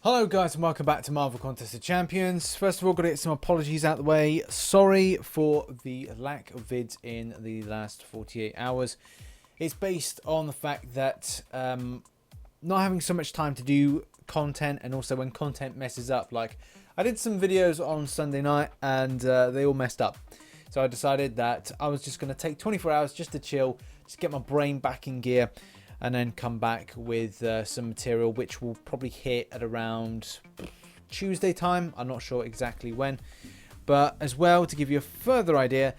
Hello guys and welcome back to Marvel Contest of Champions. First of all, got to get some apologies out of the way. Sorry for the lack of vids in the last 48 hours. It's based on the fact that not having so much time to do content, and also when content messes up. Like, I did some videos on Sunday night and they all messed up. So I decided that I was just going to take 24 hours just to chill, just get my brain back in gear, and then come back with some material which will probably hit at around Tuesday time. I'm not sure exactly when. But as well, to give you a further idea,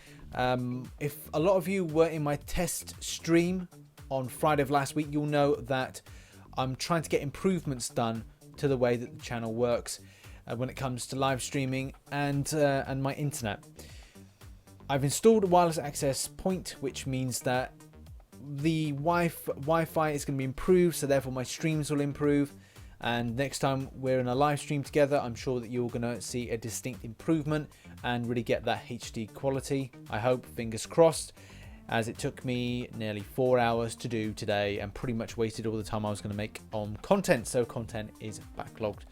if a lot of you were in my test stream on Friday of last week, you'll know that I'm trying to get improvements done to the way that the channel works when it comes to live streaming and my internet. I've installed a wireless access point, which means that the Wi-Fi is going to be improved, so therefore my streams will improve, and next time we're in a live stream together, I'm sure that you're going to see a distinct improvement and really get that HD quality. I hope, fingers crossed, as it took me nearly 4 hours to do today and pretty much wasted all the time I was going to make on content, so content is backlogged.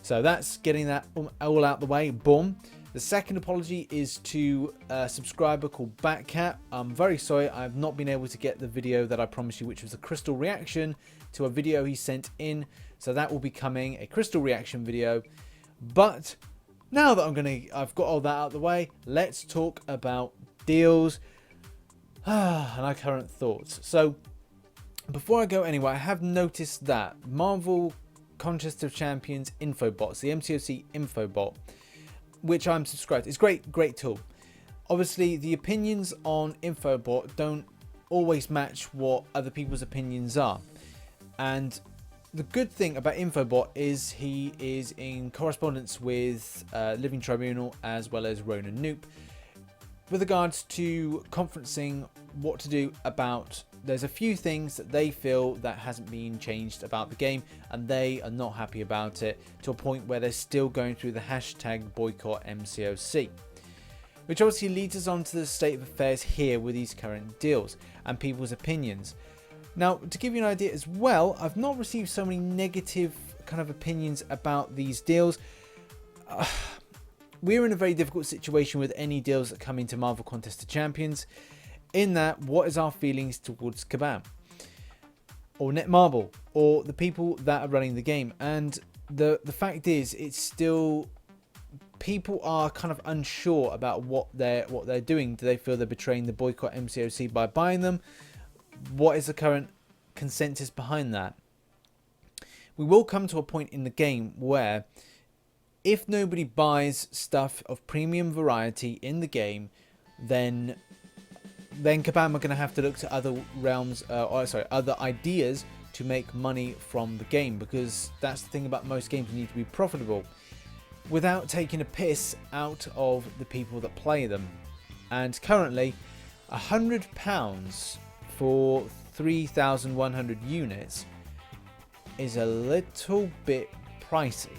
So that's getting that all out the way. Boom. The second apology is to a subscriber called Batcat. I'm very sorry I've not been able to get the video that I promised you, which was a crystal reaction to a video he sent in. So that will be coming, a crystal reaction video. But now that I've got all that out of the way, let's talk about deals and our current thoughts. So before I go anywhere, I have noticed that Marvel Contest of Champions Infobots, the MCOC Infobot, which I'm subscribed to, is great tool. Obviously, the opinions on Infobot don't always match what other people's opinions are. And the good thing about Infobot is he is in correspondence with Living Tribunal as well as Ronan Noop with regards to conferencing what to do about. There's a few things that they feel that hasn't been changed about the game, and they are not happy about it, to a point where they're still going through the hashtag boycott MCOC, which obviously leads us on to the state of affairs here with these current deals and people's opinions. Now, to give you an idea as well, I've not received so many negative kind of opinions about these deals. We're in a very difficult situation with any deals that come into Marvel Contest of Champions, in that, what is our feelings towards Kabam or Netmarble or the people that are running the game? And the fact is, it's still, people are kind of unsure about what they're doing. Do they feel they're betraying the boycott MCOC by buying them? What is the current consensus behind that? We will come to a point in the game where, if nobody buys stuff of premium variety in the game, then Kabam are going to have to look to other realms, other ideas to make money from the game, because that's the thing about most games, you need to be profitable without taking a piss out of the people that play them. And currently, £100 for 3,100 units is a little bit pricey.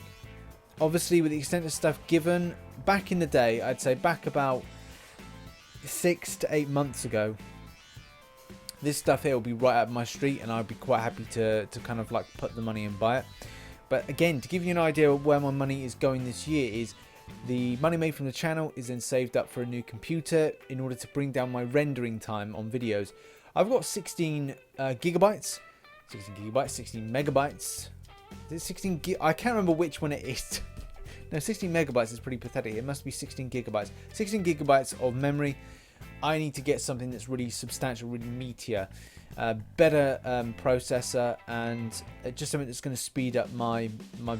Obviously, with the extent of stuff given back in the day, I'd say back about 6 to 8 months ago, this stuff here will be right up my street, and I'd be quite happy to kind of like put the money and buy it. But again, to give you an idea of where my money is going this year, is the money made from the channel is then saved up for a new computer in order to bring down my rendering time on videos. I've got 16 gigabytes, 16 megabytes. Is it 16 gig? I can't remember which one it is. No, 16 megabytes is pretty pathetic. It must be 16 gigabytes. 16 gigabytes of memory. I need to get something that's really substantial, really meatier, better processor, and just something that's going to speed up my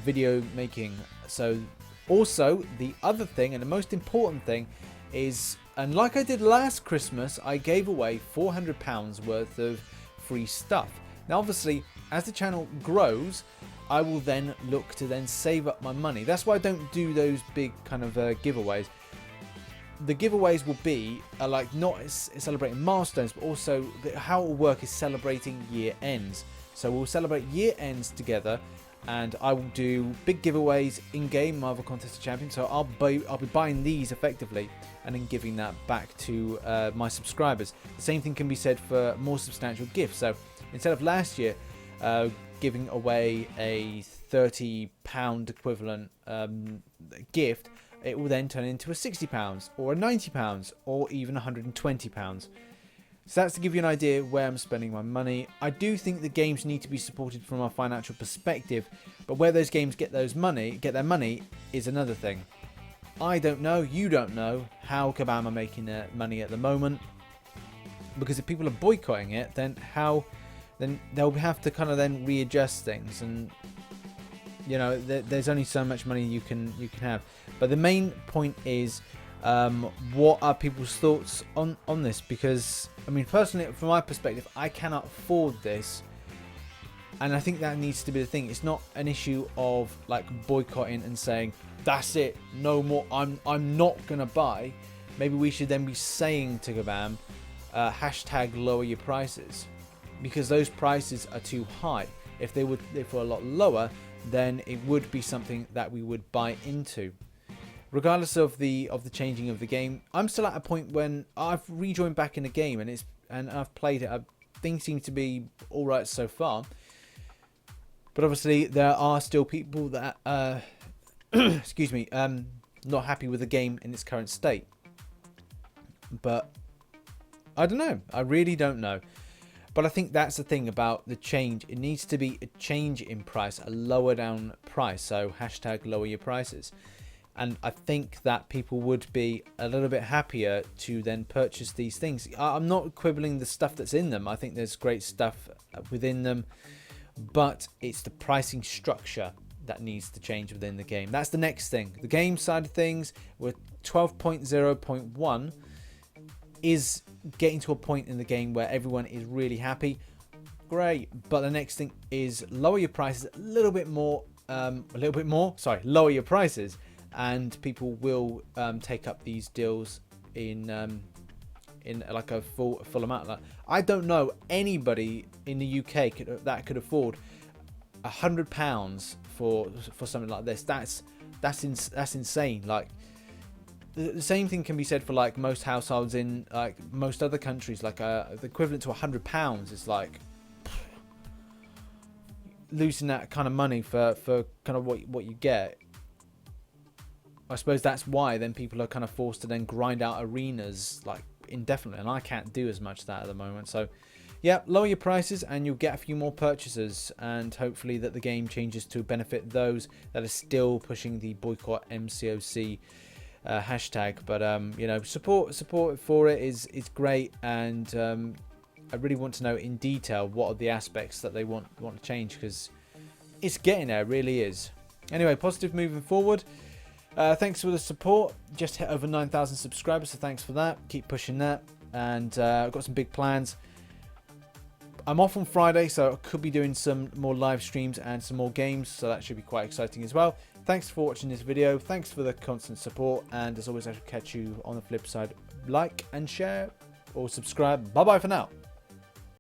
video making. So also, the other thing, and the most important thing, is, and like I did last Christmas, I gave away £400 worth of free stuff. Now obviously, as the channel grows, I will then look to then save up my money. That's why I don't do those big kind of giveaways. The giveaways will be like not celebrating milestones, but also how it will work is celebrating year ends. So we'll celebrate year ends together, and I will do big giveaways in game Marvel Contest of Champions. So I'll be buying these effectively and then giving that back to my subscribers. The same thing can be said for more substantial gifts. So instead of last year giving away a £30 equivalent gift, it will then turn into a £60 or a £90 or even £120. So that's to give you an idea where I'm spending my money. I do think the games need to be supported from a financial perspective, but where those games get their money is another thing. I don't know, you don't know how Kabam are making their money at the moment, because if people are boycotting it, then they'll have to kind of then readjust things, and you know, there's only so much money you can have. But the main point is, what are people's thoughts on this? Because I mean, personally, from my perspective, I cannot afford this, and I think that needs to be the thing. It's not an issue of like boycotting and saying that's it, no more, I'm not gonna buy. Maybe we should then be saying to Kabam, hashtag lower your prices, because those prices are too high. If they were a lot lower, then it would be something that we would buy into. Regardless of the changing of the game, I'm still at a point when I've rejoined back in the game and I've played it. Things seem to be all right so far, but obviously there are still people that excuse me, not happy with the game in its current state. But I don't know. I really don't know. But I think that's the thing about the change. It needs to be a change in price, a lower down price. So hashtag lower your prices. And I think that people would be a little bit happier to then purchase these things. I'm not quibbling the stuff that's in them. I think there's great stuff within them. But it's the pricing structure that needs to change within the game. That's the next thing. The game side of things, with 12.0.1 is getting to a point in the game where everyone is really happy. Great. But the next thing is lower your prices a little bit more. Lower your prices, and people will take up these deals in like a full amount. Like, I don't know anybody in the UK that could afford £100 for something like this. That's insane. Like, the same thing can be said for like most households in like most other countries. Like the equivalent to £100 is like losing that kind of money for kind of what you get. I suppose that's why then people are kind of forced to then grind out arenas like indefinitely, and I can't do as much of that at the moment. So yeah, lower your prices and you'll get a few more purchasers, and hopefully that the game changes to benefit those that are still pushing the boycott MCOC hashtag. But you know, support for it is great, and I really want to know in detail what are the aspects that they want to change, because it's getting there, it really is. Anyway, positive moving forward. Thanks for the support. Just hit over 9,000 subscribers, so thanks for that. Keep pushing that, and I've got some big plans. I'm off on Friday, so I could be doing some more live streams and some more games, so that should be quite exciting as well. Thanks for watching this video. Thanks for the constant support, and as always, I shall catch you on the flip side. Like and share or subscribe. Bye bye for now.